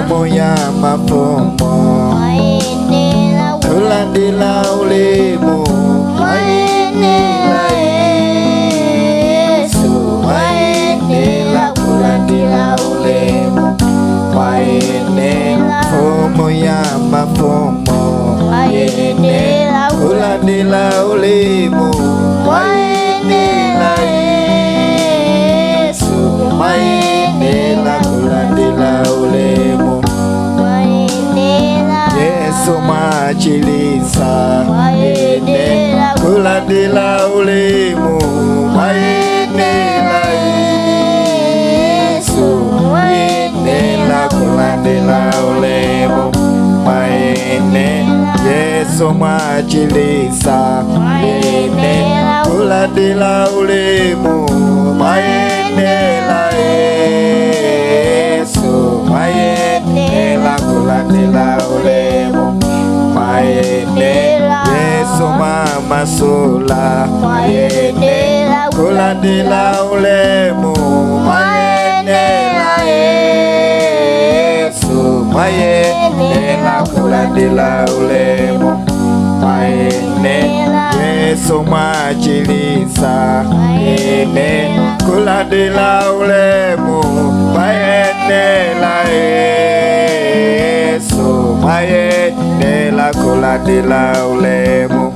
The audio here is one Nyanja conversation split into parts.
pamoyo mafumo kulandila ulemu mayenela Yesu mayenela kulandila ulemu mayenela pamoyo mafumo mayenela kulandila ulemu mayenela Yesu mayenela kulandila ulemu Yesu machilisa mayenela kulandila ulemu mayenela Yesu mayenela kulandila ulemu mayenela Yesu machilisa mayenela kulandila ulemu mayenela Yesu mayenela kulandila ulemu mayenela Yesu mama sola mayenela kulandila ulemu mayenela Yesu mayenela kulandila ulemu mayenela Yesu machilisa mayenela kulandila ulemu mayenela Yesu mayenela kulandila ulemu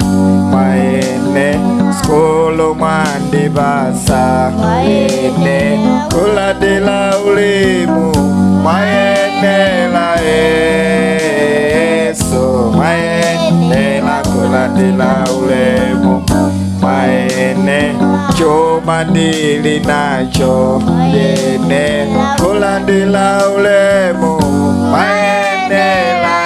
mayenela skolo mandibasa mayenela kulandila ulemu mayenela Yesu mayenela kulandila ulemu mayenela choma ndili nacho mayenela kulandila ulemu mayenela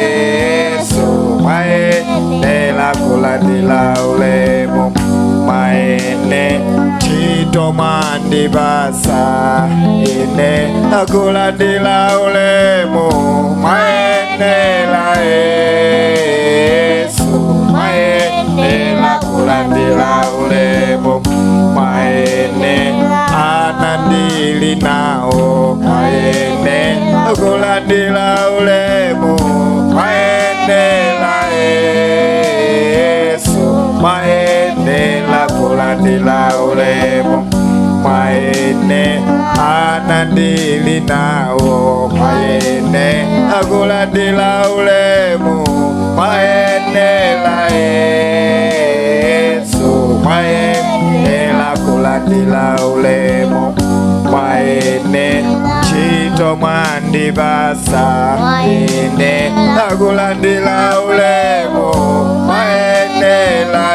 Yesu mayenela kulandila ulemu mayenela chito mandibasa mayenela kulandila ulemu mayenela Yesu mayenela kulandila ulemu mayenela anandili nao mayenela kulandila ulemu mayenela Yesu mayenela kulandila ulemu mayenela anandili nao mayenela kulandila ulemu mayenela Yesu mayenela kulandila ulemu mayenela chito mandibasa mayenela kulandila ulemu mayenela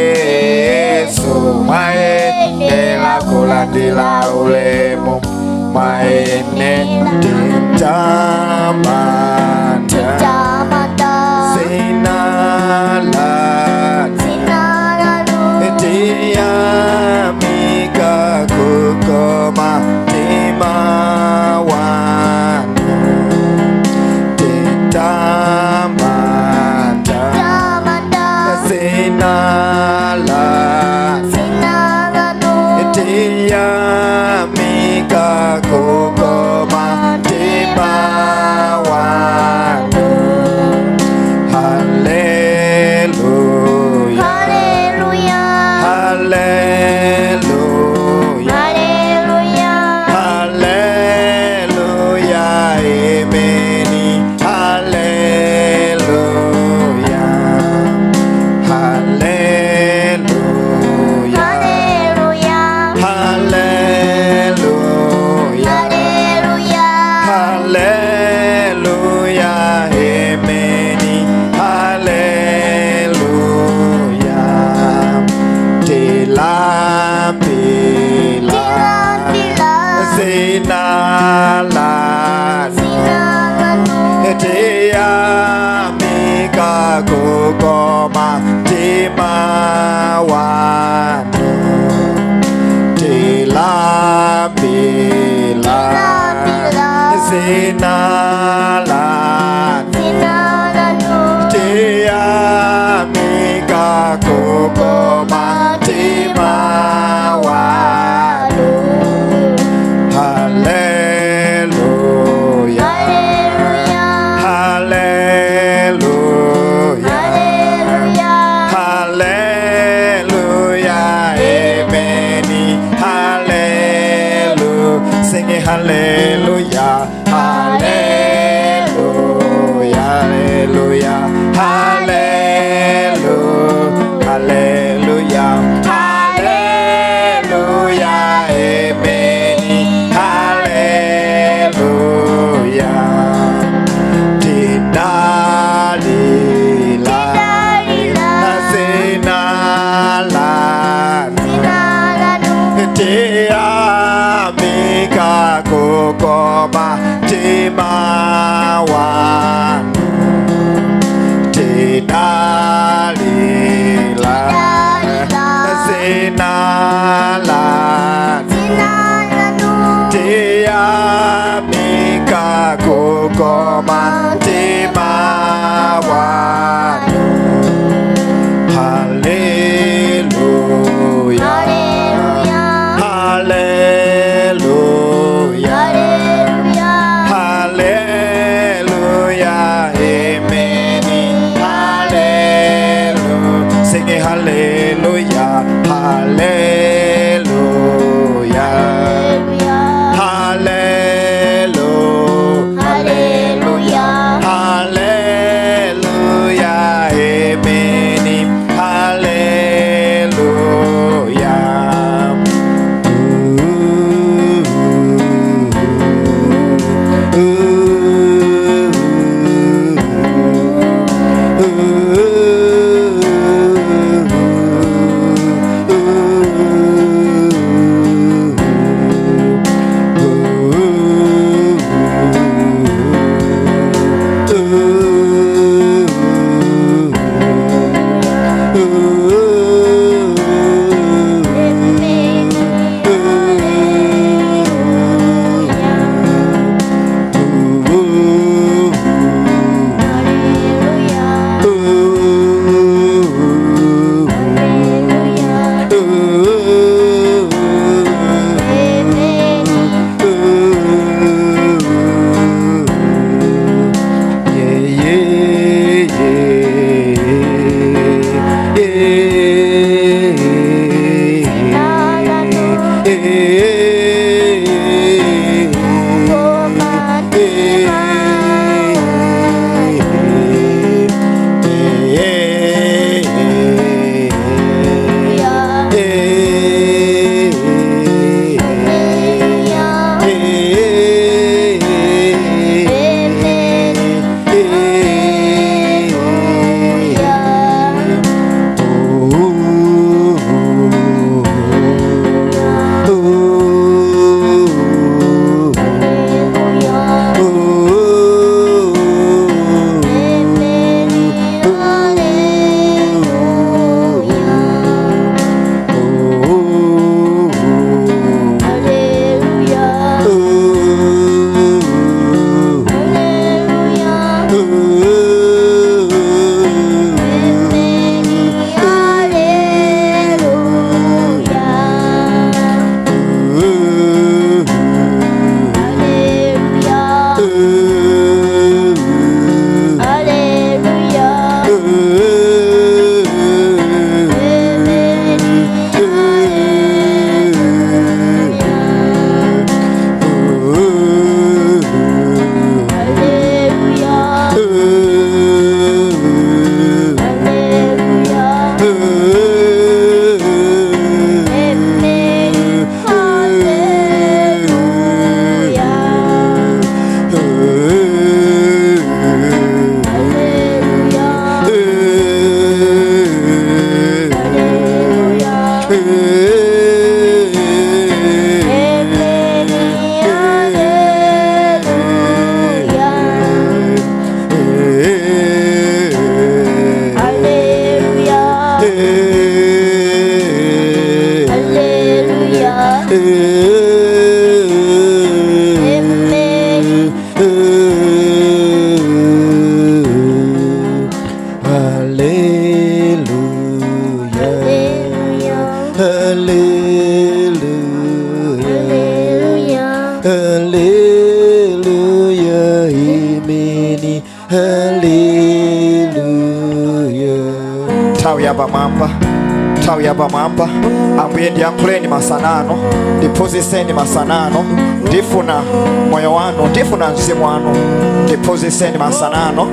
Yesu mayenela kulandila ulemu mayenela titamata sinala tiamika kukoma mtima wanu titamata sinala tiamika kukoma mtima wanu haleluya haleluya haleluya ameni haleluya haleluya haleluya haleluya ameni haleluya tilambila sinala tiamika kukoma mtima wanu tilambila sinala tiamika kukoma mtima wanu haleluya hallelujah, hallelujah, hallelujah, hallelujah, hallelujah, hallelujah, amen, hallelujah. Tidalila, sinala, tiamika kukoma mtima wanu. Tidalila, sinala, tiamika kukoma mtima wanu. Hallelujah, hallelujah, hallelujah, amen, hallelujah. Sing it, hallelujah, hallelujah, hallelujah, hallelujah, amen, hallelujah. nthawi yapamwamba. Ambuye ndiyankhuleni masanano, ndiphunzitseni masanano. Ndifuna moyo wanu, ndifuna mzimu wanu. Ndiphunzitseni masanano,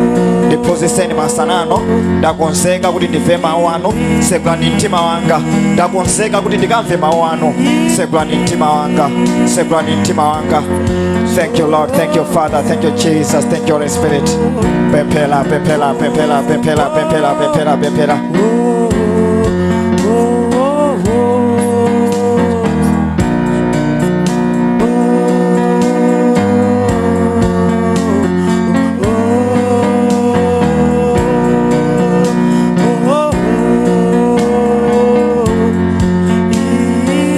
ndiphunzitseni masanano. Ndakonzeka kuti ndimve mawu anu, segulani mtima wanga. Ndakonzeka kuti ndikamve mawu anu, segulani mtima wanga, segulani mtima wanga. Thank you Lord, thank you Father, thank you Jesus, thank you Holy Spirit. Pempela, pempela, pempela, pempela, pempela, pempela, pempela.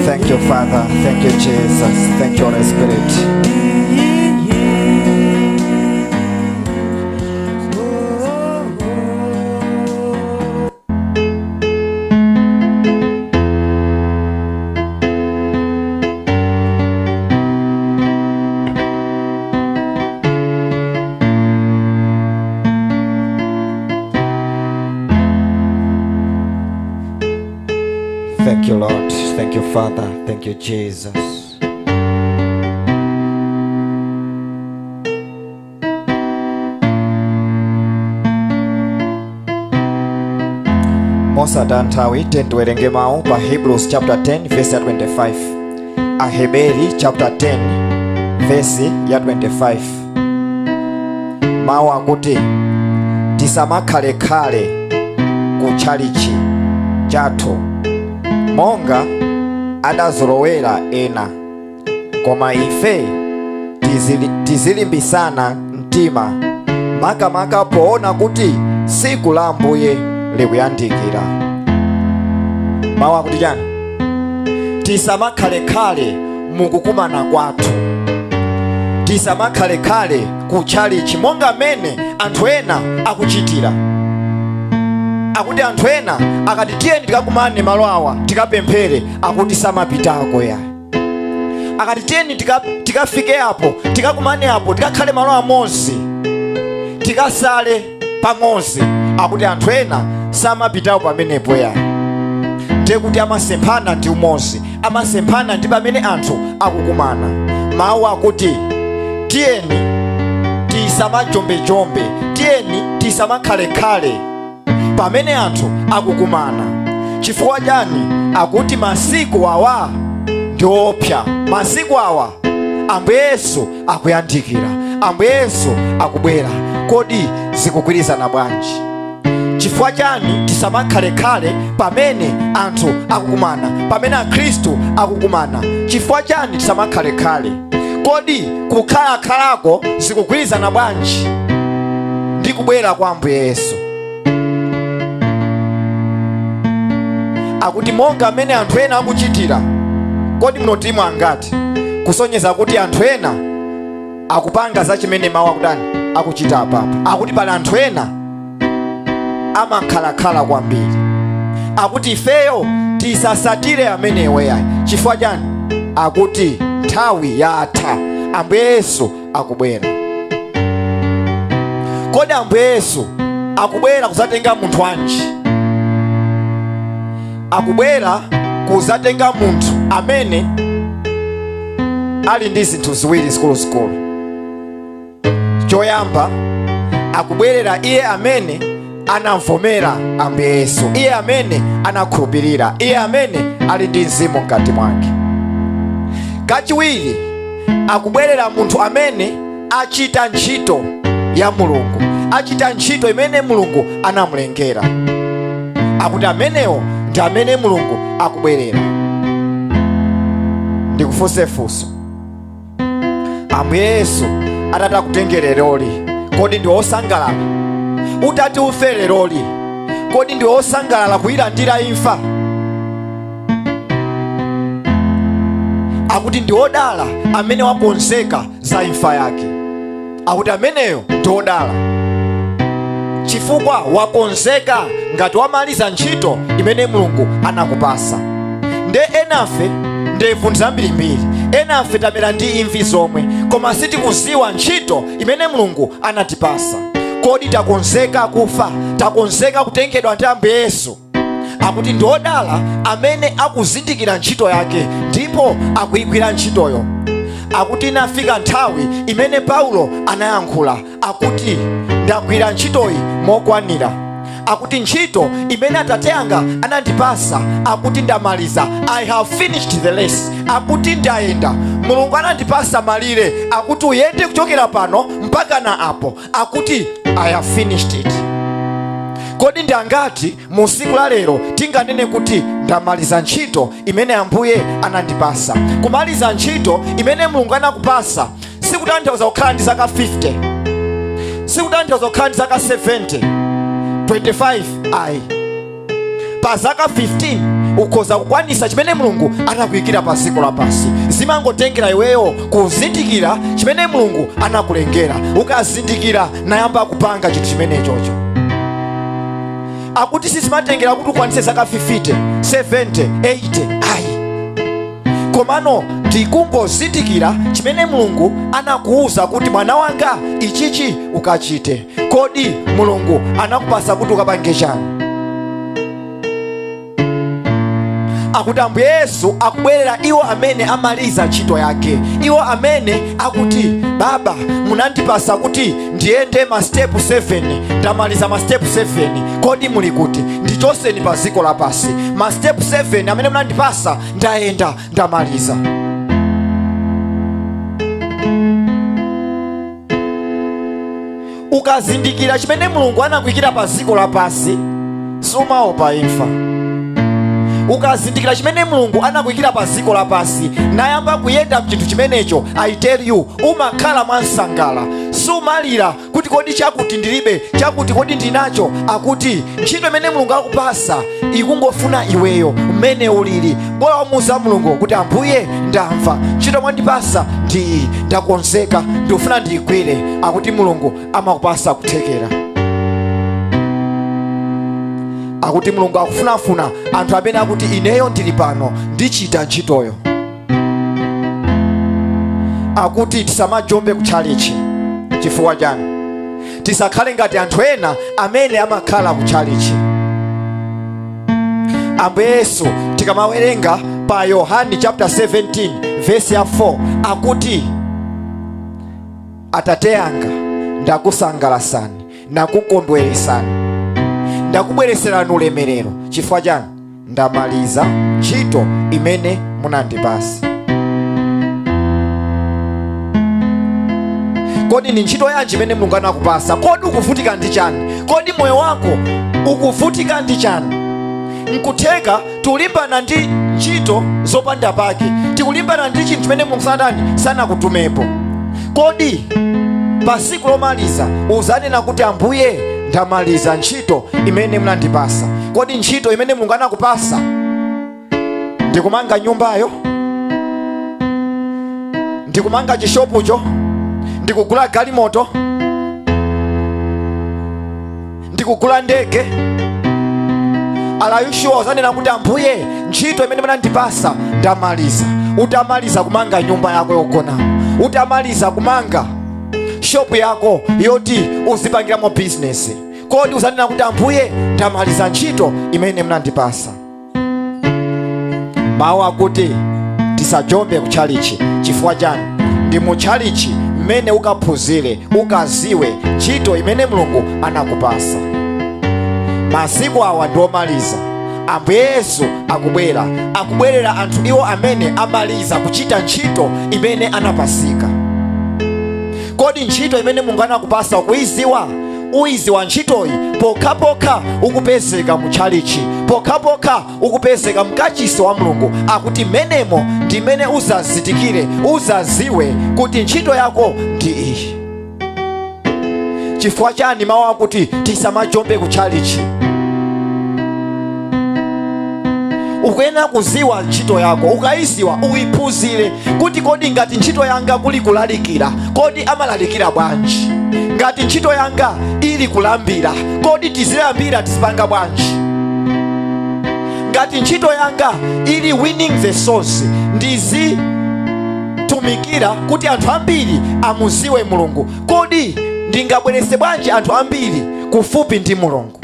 Thank you Father, thank you Jesus, thank you Holy Spirit. Thank you Lord, thank you Father, thank you Jesus. Mosada nthawi tiwerenge mawu pa Hebrews chapter 10 verse ya 25. Aheberi chapter 10 verse ya 25. Mawu akuti tisamakhale-khale kutchalichi chathu monga adazolowera ena, koma ife tizilimbisana mtima makamaka poona kuti tsiku la Ambuye likuyandikira. Mawu akuti chani? Tisamakhale-khale mukukumana kwathu, tisamakhale-khale kutchalichi monga mene anthu ena akuchitira. Akuti anthu ena akati tiyeni tikakumane malo awa tikapemphere, akuti samapitako ya. Akati tiyeni tikafike apo, tikakumane apo, tikakhale malo amodzi, tikasale pamodzi, akuti anthu ena samapitako pamenepo ya. Ndiye kuti amasemphana ndi umodzi, amasemphana ndi pamene anthu akukumana. Mawu akuti tiyeni tisamajombe-jombe, tiyeni tisamakhale-khale pamene anthu akukumana. Chifukwa chani? Akuti masiku awa ndi opsa, masiku awa Ambuye Yesu akuyandikira, Ambuye Yesu akubwera. Kodi zikugwirizana bwanji? Chifukwa chani tisamakhale-khale pamene anthu akukumana, pamene Akhristu akukumana? Chifukwa chani tisamakhale-khale? Kodi kukhala-khalako zikugwirizana bwanji ndi kubwera kwa Ambuye Yesu? Akuti monga amene anthu ena akuchitira. Kodi mnotimu angati kusonyeza kuti anthu ena akupanga za chimene mawu akudani akuchita apapa? Akuti pali anthu ena amakhala-khala kwambiri. Akuti ifeyo tisasatire amenewo ya. Chifukwa chani? Akuti nthawi yatha, Ambuye Yesu akubwera. Kodi Ambuye Yesu akubwera kuzatenga munthu wanji? Akubwera kuzatenga munthu amene ali ndi zinthu ziwiri zikuluzikulu. Choyamba, akubwerera iye amene anamvomera Ambuye Yesu, iye amene anakhulupirira, iye amene ali ndi mzimu mkati mwake. Kachiwiri, akubwerera munthu amene achita ntchito ya Mulungu, achita ntchito imene Mulungu anamulengera. Akuti amenewo ndi amene Mulungu akubwerera. Ndikufunse funso, Ambuye Yesu atakutengera leroli, kodi ndi osangalala? Utati ufe leroli, kodi ndi osangalala kuyilandira imfa? Akuti ndi odala amene wakonzeka za imfa yake. Akuti ameneyo ndi odala chifukwa wakonzeka ngati wamaliza ntchito imene Mulungu anakupasa. Nde enafe ndevu zambirimbiri, enafe tabera ndi imvi zomwe, koma sitikuziwa ntchito imene Mulungu anatipasa. Kodi takonzeka kufa? Takonzeka kutengedwa ndi Ambuye Yesu? akuti ndodala amene akuzindikira ntchito yake ndipo akuyigwira ntchitoyo. Akuti inafika nthawi imene Paulo anayankhula akuti ndagwira ntchitoyi mokwanira. Akuti ntchito imene Atate anga anandipasa akuti ndamaliza. I have finished the race. Akuti ndayenda. Mulungu anandipasa malire akuti uyende kuchokera pano mpaka na apo. Akuti I have finished it. Kodi ndangati mu siku la lero tinganene kuti ndamaliza ntchito imene Ambuye anandipasa? Kumaliza ntchito imene Mulungu anakupasa sikutanthauza kukhala ndi zaka 50, sikutanthauza kukhala ndi zaka 70, 25. ayi, pa zaka 15 ukhoza kukwanisa chimene Mulungu anakuyikira pa dziko lapansi. Zimangotengera iweyo kuzindikira chimene Mulungu anakulengera. Ukazindikira nayamba kupanga chinthu chimene chocho. Akuti sizimatengera kuti ukwanise zaka 50, 70, 80. ayi, komano tikungozindikira chimene Mulungu anakuuza kuti mwana wanga ichichi ukachite. Kodi Mulungu anakupasa kuti ukapange chani? Akuti Ambuye Yesu akubwerera iwo amene amaliza ntchito yake, iwo amene akuti Baba munandipasa kuti ndiyende ma step 7, ndamaliza ma step 7. Kodi muli kuti? Ndichoseni pa dziko lapansi. Ma step 7 amene munandipasa ndayenda, ndamaliza. Ukazindikira chimene Mulungu anakuyikira pa dziko lapansi sumaopa imfa. Ukazindikira chimene Mulungu anakuyikira pa dziko lapansi nayamba kuyenda mchinthu chimenecho, I tell you, umakhala mwansangala. Sumalira kuti kodi chakuti ndilibe, chakuti kodi ndinacho. Akuti ntchito imene Mulungu akupasa ikungofuna iweyo mmene ulili. Bora umuza Mulungu kuti Ambuye ndamva, ntchito mwandipasa ndi iyi, ndakonzeka, ndikufuna ndiyigwire. Akuti Mulungu amakupasa kuthekera. Akuti Mulungu akufunafuna anthu amene akuti ineyo ndili pano ndichita ntchitoyo. Akuti tisamajombe kutchalichi. Chifukwa chani? Tisakhale ngati anthu ena amene amakhala kutchalichi. Ambuye Yesu tikamawerenga pa Yohane chapter 17 verse ya 4 akuti Atate anga ndakusangalasani, ndakukondweresani, ndakubwereserani ulemerero. Chifukwa chani? Ndamaliza ntchito imene munandipasa. Kodi ni ntchito yanji imene Mulungu anakupasa? Kodi ukuvutika ndi chani? Kodi moyo wako ukuvutika ndi chani? Nkutheka tulimbana ndi ntchito zopanda pake, tikulimbana ndi chinthu chimene Mulungu sanakutumepo. Kodi pa siku lomaliza uzanena kuti Ambuye ndamaliza ntchito imene munandipasa? Kodi ntchito imene Mulungu anakupasa ndikumanga nyumbayo, ndikumanga chishopucho, ndikugula galimoto, ndikugula ndege? Are you sure uzanena kuti Ambuye ntchito imene munandipasa ndamaliza? Utamaliza kumanga nyumba yako yogonamo, utamaliza kumanga shopu yako yoti uzipangiramo business, kodi uzanena kuti Ambuye ndamaliza ntchito imene munandipasa? Mawu akuti tisajombe kutchalichi. Chifukwa chani? Ndi mu tchalichi mmene ukaphunzire, ukaziwe ntchito imene Mulungu anakupasa. Masiku awa ndiomaliza. Ambuye Yesu akubwerera anthu iwo amene amaliza kuchita ntchito imene anapasika. Kodi ntchito imene Mulungu anakupasa ukuiziwa? Uiziwa ntchitoyi pokhapokha ukupezeka mu tchalichi, pokhapokha ukupezeka mkachisi wa Mulungu. Akuti menemo ndi mene uzazindikire, uzaziwe kuti ntchito yako ndi iyi. Chifukwa chani mawu akuti tisamajombe kutchalichi? Ukuyena kuziwa ntchito yako, ukayiziwa uyiphunzire kuti kodi ngati ntchito yanga kuli kulalikira, kodi amalalikira bwanji? Ngati ntchito yanga ili kulambira, kodi tizilambira tizipanga bwanji? Ngati ntchito yanga ili winning the souls, ndizitumikira kuti anthu ambiri amuziwe Mulungu, kodi ndingabwerese bwanji anthu ambiri kufupi ndi Mulungu?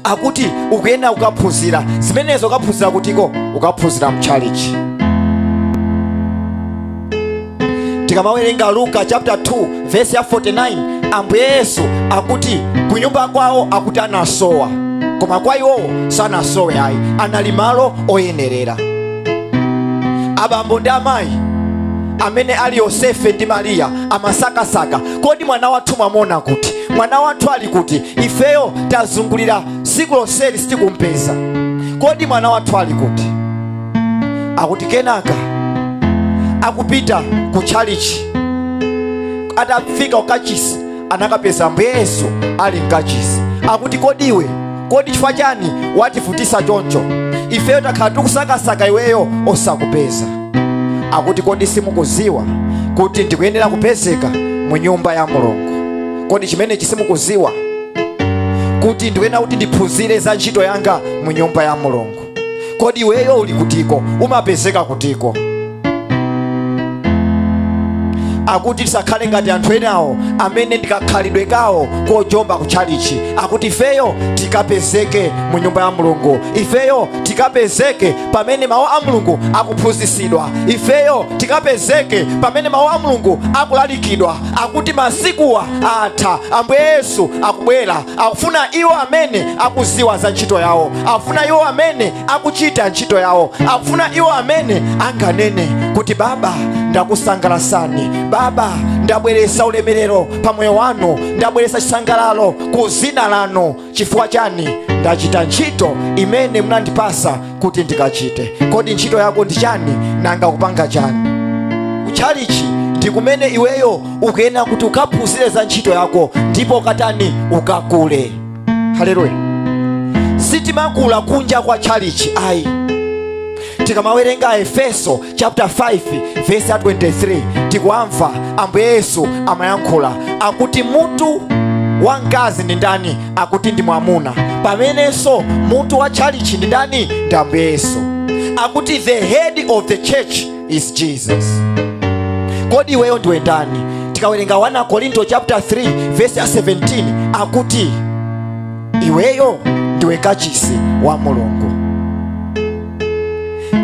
akuti ukuyenda ukaphunzira zimenezo. Ukaphunzira kutiko? Ukaphunzira mchalichi. Tikamawerenga Luka chapter 2 verse ya 49, Ambuye Yesu akuti kunyumba kwawo akuti anasowa, koma kwa iwo sanasowe ayi, anali malo oyenerera. Abambo ndi amayi amene ali Yosefe ndi Mariya amasakasaka, kodi mwana wathu mwamona kuti? Mwana wathu ali kuti? Ifeyo tazungulira siku lonseli sitikumpeza. Kodi mwana wathu ali kuti? Akuti kenaka akupita ku chalichi, atafika ukachisi anakapeza Ambuye Yesu ali mkachisi. Akuti kodi iwe, kodi chifukwa chani watifutisa choncho? Ifeyo takhala tikusakasaka iweyo osakupeza. Akuti kodi simukuziwa kuti ndikuyenera kupezeka mu nyumba ya Mulungu? Kodi chimene chisimukuziwa kuti ndikuyenera kuti ndiphunzire za ntchito yanga mu nyumba ya Mulungu? Kodi iweyo uli kutiko? Umapezeka kutiko? Akuti tisakhale ngati anthu enawo amene ndikakhalidwe kawo kojomba kuchalichi. Akuti ifeyo tikapezeke mu nyumba ya Mulungu, ifeyo tikapezeke pamene mawu a Mulungu akuphunzisidwa, ifeyo tikapezeke pamene mawu a Mulungu akulalikidwa. Akuti masikuwa atha, Ambuye Yesu akubwera. Akufuna iwo amene akuziwa za ntchito yawo, akufuna iwo amene akuchita ntchito yawo, akufuna iwo amene anganene kuti Baba ndakusangalasani, Baba ndabweretsa ulemerero pamoyo wanu, ndabweretsa chisangalalo ku zina lanu. Chifukwa chani? Ndachita ntchito imene munandipasa kuti ndikachite. Kodi ntchito yako ndi chani? Nanga kupanga chani? Kuchalichi ndi kumene iweyo ukuyenera kuti ukaphunzire za ntchito yako, ndipo ukatani ukakule. Haleluya. Sitimakula kunja kwa chalichi ayi. Tikamawerenga Efeso chapter 5 verse 23, tikuamva Ambuye Yesu amayankhula akuti mutu wa mkazi ndi ndani? Akuti ndi mwamuna. Pamenenso mutu wa chalichi ndi ndani? Ndi Ambuye Yesu. Akuti the head of the church is Jesus. Kodi iweyo ndiwe ndani? Tikawerenga 1 Korinto chapter 3 verse 17, akuti iweyo ndiwe kachisi wa Mulungu.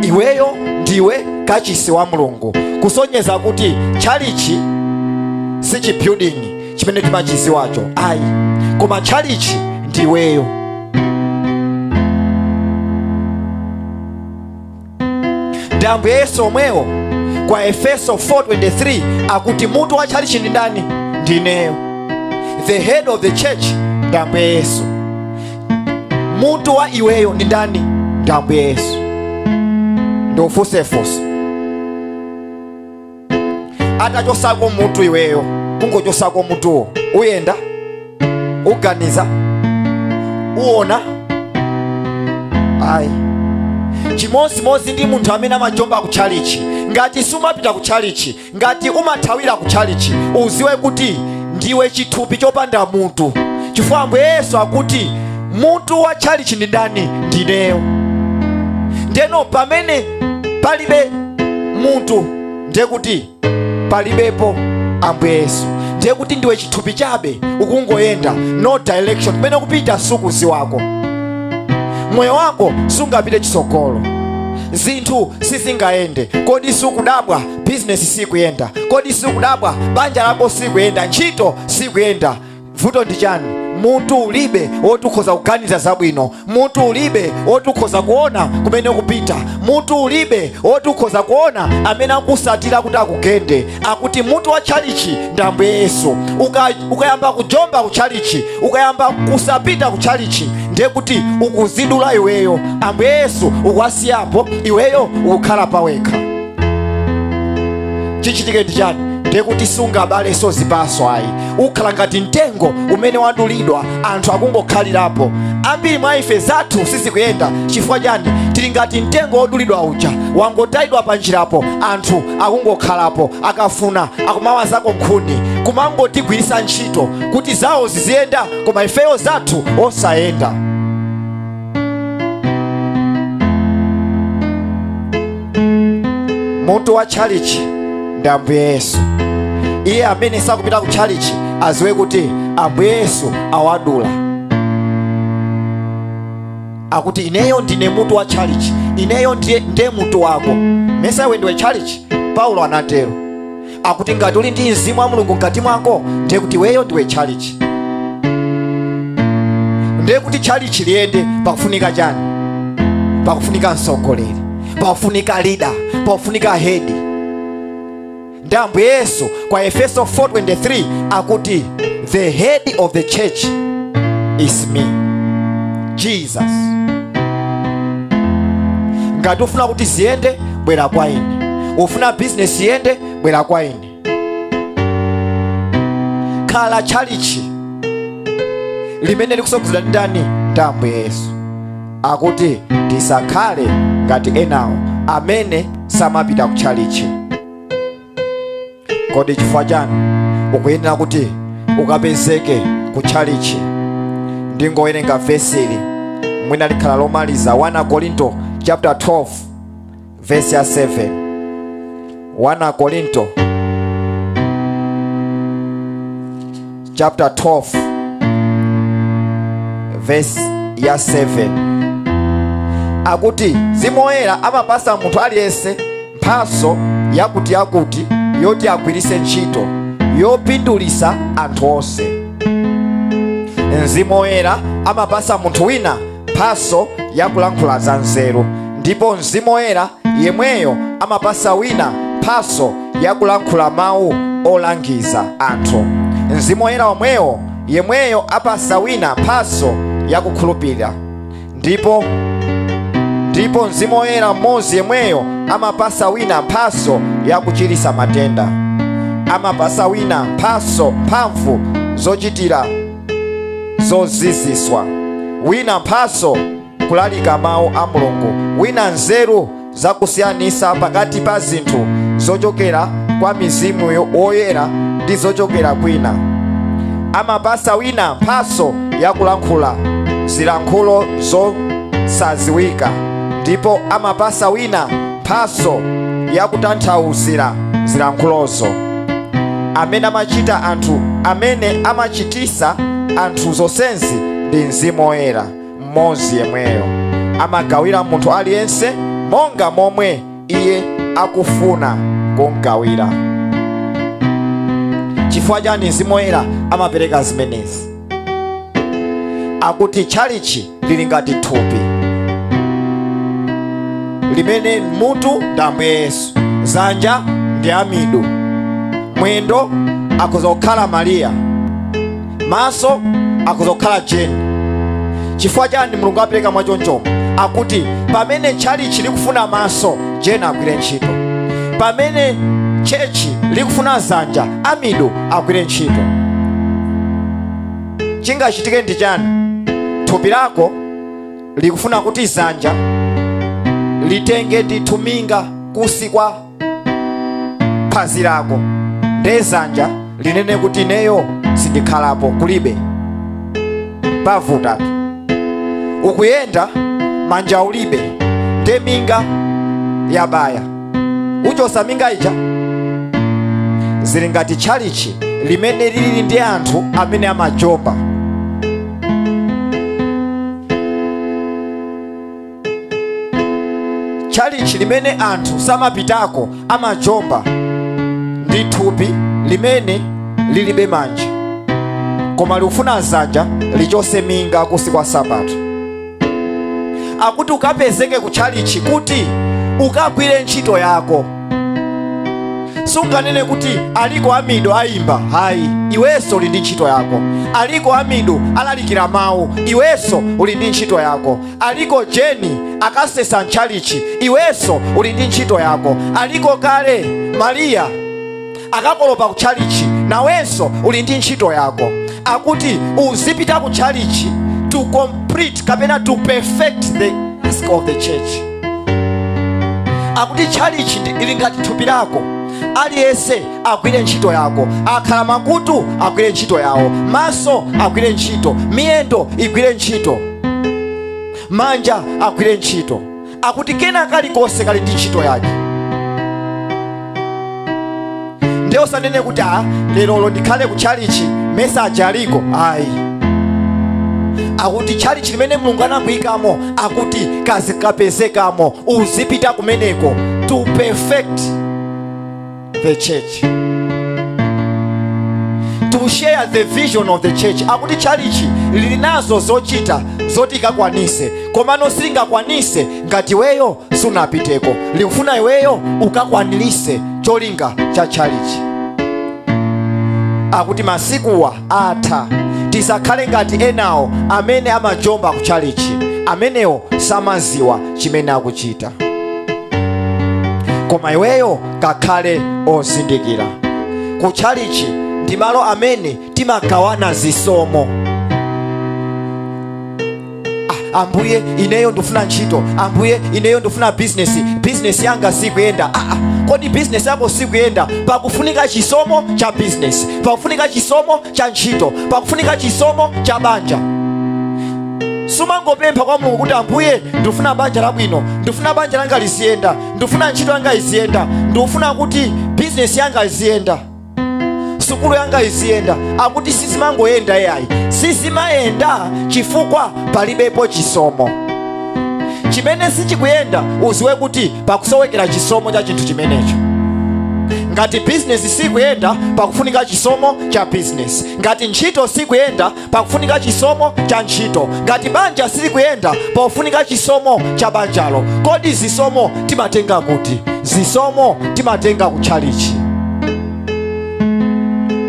Iweyo ndiwe kachisi wa Mulungu. Kusonyeza kuti chalichi si chi building chimene timachiziwacho ayi, koma chalichi ndiweyo. Ndi Ambuye Yesu omwewo kwa Efeso 4:23 akuti mutu wa chalichi ndi ndani? Ndineyo. The head of the church ndi Ambuye Yesu. Mutu wa iweyo ndi ndani? Ndi Ambuye Yesu. Ndofusefuse atachosako mutu iweyo, kungochosako mutuwo uyenda uganiza uona ayi. Chimozimozi ndi munthu amene amajomba kuchalichi. Ngati sumapita kuchalichi, ngati umathawira kuchalichi, uziwe kuti ndiwe chithupi chopanda mutu. Chifukwa Ambuye Yesu akuti mutu wa chalichi ndi ndani? Ndineyo. Ndeno pamene palibe mutu ndiye kuti palibepo Ambuye Yesu. Ndiye kuti ndiwe chithupi chabe, ukungoyenda no direction. Pamene kupita sukuzi wako, moyo wako sungapite chisogolo, zinthu sizingayende. Kodi sukudabwa business sikuyenda? Kodi sukudabwa banja lako sikuyenda? Ntchito sikuyenda? Vuto ndi chani? Mutu ulibe wotukhoza kuganiza zabwino, mutu ulibe wotukhoza kuona kumene kupita, mutu ulibe wotukhoza kuona amene akusatira kuti akugende. Akuti mutu wa chalichi ndi Ambuye Yesu. Ukayamba kujomba kuchalichi, ukayamba kusapita kuchalichi, ndiye kuti ukuzidula iweyo. Ambuye Yesu ukwasiyapo, iweyo ukukhala pawekha. Chichitike ndi chani? Ndiye kuti sungabale zipaso ayi, ukhala ngati mtengo umene wadulidwa, anthu akungokhalirapo. Ambiri mwa ife zathu sizikuyenda. Chifukwa chani? Tili ngati mtengo wodulidwa uja, wangotayidwa panjirapo, anthu akungokhalapo, akafuna akumawazako nkhuni, kumangotigwirisa ntchito kuti zawo ziziyenda, koma ifeyo zathu osayenda. Mutu wa chalichi ndi Ambuye Yesu. Iye amene sakupita ku chalichi aziwe kuti Ambuye Yesu awadula. akuti ineyo ndine mutu wa chalichi, ineyo ndiye mutu wako. Mesa iwe ndiwe chalichi. Paulo anatero akuti ngati uli ndi mzimu wa Mulungu mkati mwako, ndiye kuti weyo ndiwe chalichi. Ndiye kuti chalichi liyende pakufunika chani? Pakufunika mtsogoleri, pakufunika leader, pakufunika head. Ndambu Yesu kwa Efeso 4:23 akuti the head of the church is me, Jesus. Ngati ufuna kuti ziyende, bwera kwa ine. Ufuna business yende, bwera kwa ine. Khala chalichi limene likusogozera ndani? Ndambu Yesu akuti tisakhale ngati enawo amene samapita ku chalichi. Kodi chifukwa chani ukuyenera kuti ukapezeke ku chalichi? Ndingowerenga verse ili mwina likhala lomaliza, 1 Korinto chapter 12 verse ya 7. 1 Korinto chapter 12 verse ya 7 akuti Mzimu Woyera amapasa munthu aliyense mphatso yakuti yoti agwiritse ntchito yopindulitsa anthu onse. Mzimu Woyera amapasa munthu wina mphatso yakulankhula za nzeru, ndipo Mzimu Woyera yemweyo amapasa wina mphatso yakulankhula mawu olangiza anthu. Mzimu Woyera omweyo yemweyo apasa wina mphatso yakukhulupirira, ndipo Mzimu Woyera mmodzi yemweyo amapasa wina mphatso yakuchiritsa matenda, amapasa wina mphamvu zochitira zoziziswa, wina mphatso kulalika mawu a Mulungu, wina nzeru zakusiyanitsa pakati pa zinthu zochokera kwa Mzimu Woyera ndi zochokera kwina, amapasa wina mphatso yakulankhula zilankhulo zosadziwika, ndipo amapasa wina mphatso yakutanthauzira zilankhulozo. Amene amachitisa anthu zonsezi ndi Mzimu Woyera mmodzi yemweyo, amagawira munthu aliyense monga momwe iye akufuna kumgawira. Chifukwa chani Mzimu Woyera amapereka zimenezi? Akuti chalichi lili ngati thupi limene mutu ndambu Yesu, zanja ndi amidu, mwendo akuzokhala Mariya, maso akuzokhala Jeni. Chifukwa chani Mulungu apereka mwachoncho? Akuti pamene chalichi likufuna maso, Jeni agwire ntchito. Pamene chechi likufuna zanja, amidu agwire ntchito. Chingachitike ndi chani? Thupi lako likufuna kuti zanja litenge ndithuminga kusi kwa phazi lako, nde zanja linene kuti neyo sindikhalapo, kulibe pavuta. Ukuyenda manja ulibe, nde minga yabaya, uchosa minga ija. Zili ngati chalichi limene lili ndi anthu amene amajomba. Chalichi limene anthu samapitako amajomba ndi thupi limene lilibe manja, koma likufuna zanja lichose minga kusi kwa Sabato. Akuti ukapezeke ku chalichi kuti ukagwire ntchito yako. Sunganene kuti aliko amidu ayimba, hayi, iweso uli ndi ntchito yako. Aliko amidu alalikira mawu, iweso uli ndi ntchito yako. Aliko Jeni akasesa nchalichi, iweso uli ndi ntchito yako. Aliko kale Mariya akakolopa ku chalichi, nawenso uli ndi ntchito yako. Akuti uzipita ku chalichi to complete kapena to perfect the task of the church. Akuti chalichi ili ngati thupi lako, aliyense agwire ntchito yako. Akhala makutu agwire ntchito yawo, maso agwire ntchito, miyendo igwire ntchito, manja agwire ntchito. Akuti kena kalikonse kali ndi ntchito yake. Nde usanene kuti lero ndikhale ku chalichi message aliko, ayi. akuti chalichi chimene Mulungu anakuyikamo akuti kazikapezekamo uzipita kumeneko to perfect the church, to share the vision of the church. Akuti chalichi lilinazo zochita zoti ikakwanise, komano silingakwanise ngati weyo sunapiteko. Likufuna iweyo ukakwanilise cholinga cha chalichi. Akuti masikuwa atha, tisakhale ngati enawo amene amajomba ku chalichi, amenewo samaziwa chimene akuchita. Koma iweyo kakhale ozindikira. Ku chalichi ndi malo amene timagawana zisomo. Ambuye ineyo ndifuna ntchito, ambuye ineyo ndifuna business yanga sikuyenda. Kodi business yako sikuyenda, pakufunika chisomo cha business, pakufunika chisomo cha ntchito, pakufunika chisomo cha banja. Sumangopempha kwa Mulungu kuti ambuye ndifuna banja labwino, ndifuna banja langa liziyenda, ndifuna ntchito yanga iziyenda, ndifuna kuti business yanga iziyenda, sukulu yanga iziyenda. Akuti sizimangoyenda yayi, sizimayenda chifukwa palibepo chisomo. Chimene sichikuyenda uziwe kuti pakusowekera chisomo cha chinthu chimenecho. Ngati business sikuyenda, pakufunika chisomo cha business. Ngati ntchito sikuyenda, pakufunika chisomo cha ntchito. Ngati banja sikuyenda, pakufunika chisomo cha banjalo. Kodi zisomo timatenga kuti? Zisomo timatenga ku chalichi.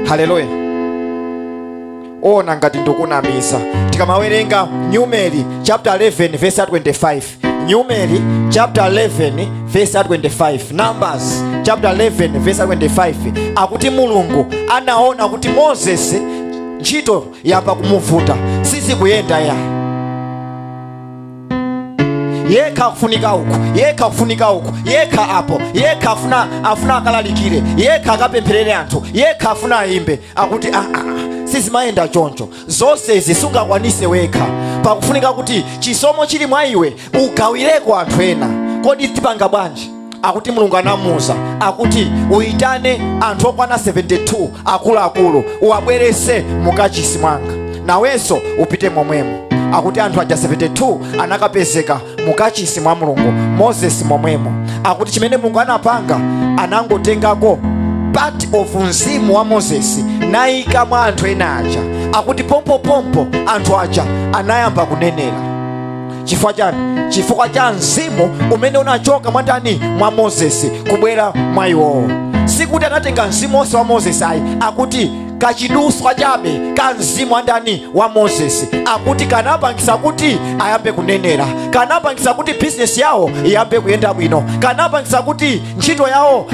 Haleluya. Ona ngati ndikunamiza. Tikamawerenga Numeri chapter 11 verse 25. Numeri chapter 11 verse 25. Numbers chapter 11 verse 25. Akuti Mulungu anaona kuti Moses ntchito yapa kumuvuta, sisi kuyenda ya yeka kufunika uku, yeka kufunika uku, yeka apo, yeka afuna akalalikire, yeka akapempherere anthu, yeka afuna imbe. Akuti sisi mayenda choncho, zonse zisungakwanise weka. Pakufunika kuti chisomo chili mwa iwe ugawireko anthu ena. Kodi tipanga bwanji? Akuti Mulungu anamuza, akuti uitane anthu okwana 72 akuluakulu uwabwerese mukachisi mwanga, nawenso upite momwemo. Akuti anthu aja 72 anakapezeka mukachisi mwa Mulungu, Moses momwemo. Akuti chimene Mulungu anapanga, anangotengako part of mzimu wa Moses naika mwa anthu ena aja. Akuti pompo anthu aja anayamba kunenera. Chifukwa chani? Chifukwa cha mzimu umene unachoka mwandani mwa Moses kubwera mwa iwowo. Sikuti anatenga mzimu wonse wa Moses ayi, akuti kachiduswa chabe ka mzimu andani wa Moses. Akuti kanapangisa kuti ayambe kunenera, kanapangisa kuti business yawo iyambe kuyenda bwino, kanapangisa kuti ntchito yawo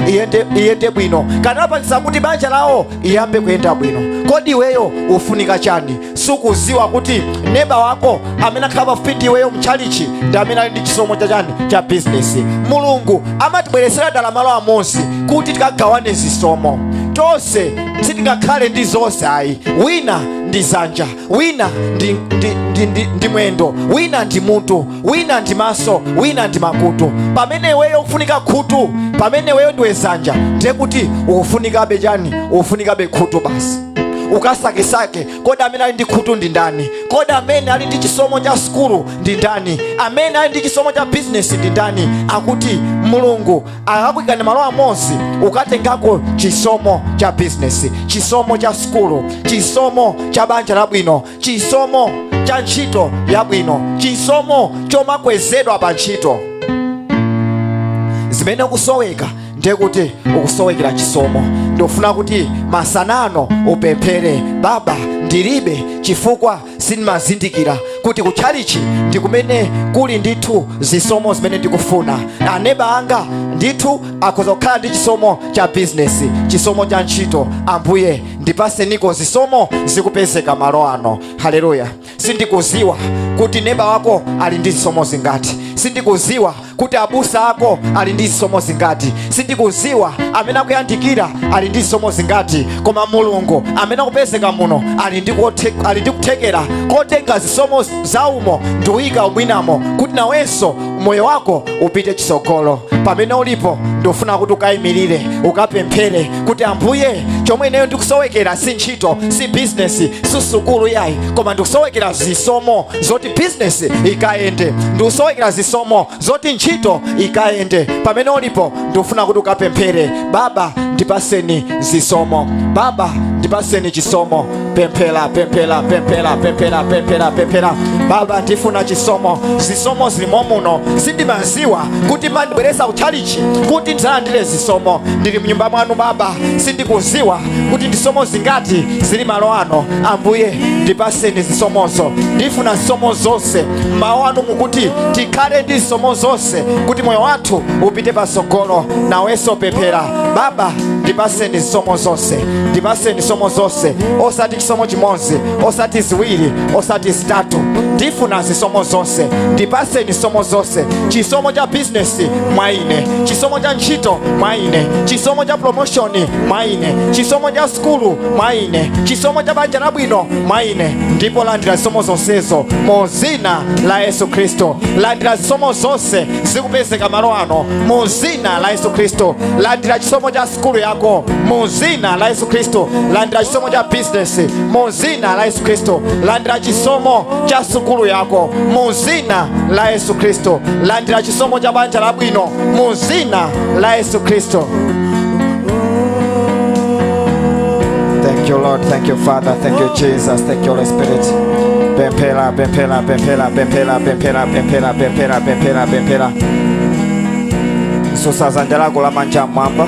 iyende bwino, kanapangisa kuti banja lawo iyambe kuyenda bwino. Kodi weyo ufunika chani? Sukuziwa kuti neba wako amene akhala pafupi ndi weyo mchalichi ndi amene ali ndi chisomo cha chani? Cha business. Mulungu amatibweresera dala malo amosi kuti tikagawane zisomo. Tonse sitingakhale ndi zonse ayi. Wina ndi zanja, wina ndi mwendo, wina ndi mutu, wina ndi maso, wina ndi makutu. Pamene weyo ufunika khutu, pamene weyo ndiwe zanja, ndiye kuti ufunikabe chani? Ufunikabe khutu basi. Ukasake kodi amene ali ndi khutu ndi ndani? Kodi amene ali ndi chisomo cha skulu ndi ndani? Amene ali ndi chisomo cha business ndi ndani? Akuti Mulungu akakuyikani malo amosi ukatengako chisomo cha business, chisomo cha skulu, chisomo cha banja labwino, chisomo cha ntchito yabwino, chisomo chomakwezedwa pa ntchito. Zimene kusoweka ndiye kuti ukusowekera chisomo. Ndofuna kuti masanano upemphere, Baba ndilibe chifukwa sinimazindikira kuti kuchalichi ndi kumene kuli ndithu zisomo zimene ndikufuna. Aneba anga ndithu akuzokhala ndi chisomo cha business, chisomo cha ntchito. Ambuye ndipase niko zisomo zikupezeka malo ano. Haleluya. Sindikuziwa kuti neba wako ali ndi zisomo zingati, sindikuziwa kuti abusa ako ali ndi zisomo zingati, sindikuziwa amene akuyandikira ali ndi zisomo zingati, koma Mulungu amene akupezeka muno ali ndi kuthekera kotenga zisomo zaumo ndiuyika umwinamo kuti nawenso moyo wako upite chitsogolo. Pamene ulipo ndofuna kuti ukayimirire ukapemphere kuti Ambuye, chomwe ineyo ndikusowekera si ntchito, si bizinesi, si sukulu yayi, koma ndikusowekera zisomo zoti bizinesi ikayende, ndikusowekera zisomo zoti ntchito ikayende. Pamene ulipo ndofuna kuti ukapemphere, Baba ndipaseni zisomo, Baba ndipaseni chisomo. Pemphera, pemphera, pemphera, pemphera, pemphera, pemphera. Baba ndifuna chisomo, zisomo zilimo muno, sindimaziwa kuti mandibweresa kuchalichi kuti ndzalandire zisomo. Ndili mnyumba mwanu Baba, sindikuziwa kuti ndisomo zingati zili malo ano. Ambuye ndipaseni zisomozo, ndifuna zisomo zonse. Mawu anu mukuti tikhale ndi zisomo zonse kuti moyo wathu upite pasogolo. Nawenso pemphera, Baba ndipaseni zisomo zonse, ndipaseni zisomo zonse, osati chisomo chimodzi, osati ziwiri, osati zitatu. Ndifuna zisomo zonse, ndipaseni zisomo zonse. Chisomo cha bizinesi mwa ine, chisomo cha ntchito mwa ine, chisomo cha promotion mwa ine, chisomo cha skulu mwa ine, chisomo cha banja labwino mwa ine. Ndipo landira zisomo zonsezo mu dzina la Yesu Kristo. Landira zisomo zonse zikupezeka malo ano mu dzina la Yesu Kristo. Landira chisomo cha skulu yako mu dzina la Yesu Kristo. Landira chisomo cha business mu dzina la Yesu Kristo. Landira chisomo cha sukulu yako mu dzina la Yesu Kristo. Landira chisomo cha banja labwino mu dzina la Yesu Kristo. Thank you Lord, thank you Father, thank you Jesus, thank you Holy Spirit. Pemphera, pemphera, pemphera, pemphera, pemphera, pemphera, pemphera, pemphera, pemphera. Susa dzanja lako lamanja mwamba.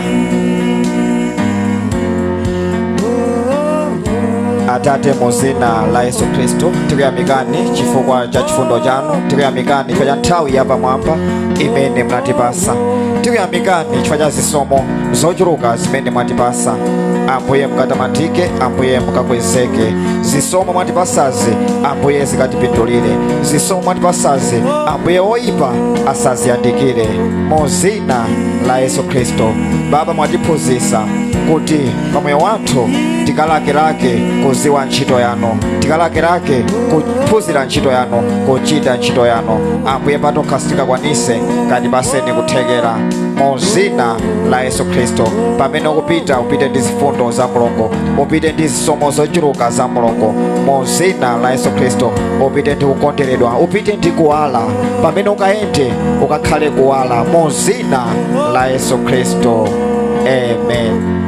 Atate mu dzina la Yesu Kristo, tikuyamikani chifukwa cha chifundo chanu, tikuyamikani chifukwa cha nthawi yapamwamba imene munatipasa, tikuyamikani chifukwa cha zisomo zochuluka zimene mwatipasa. Ambuye mukatamandike, Ambuye mukakwezeke. Zisomo mwatipasazi Ambuye zikatipindulire, zisomo mwatipasazi Ambuye oyipa asaziyandikire mu dzina la Yesu Kristo. Baba mwatiphunzitsa kuti pamoyo wathu tikalakelake kuziwa ntchito yanu, tikalakelake kuphunzira ntchito yanu, kuchita ntchito yanu. Ambuye patokha sitingakwanise, katipaseni kuthekera mu dzina la Yesu Kristo. Pamene ukupita upite ndi zifundo za Mulungu, upite ndi zisomo zochuluka za Mulungu mu dzina la Yesu Kristo. Upite ndi kukondweredwa, upite ndi kuwala. Pamene ukayende ukakhale kuwala mu dzina la Yesu Kristo. Amen.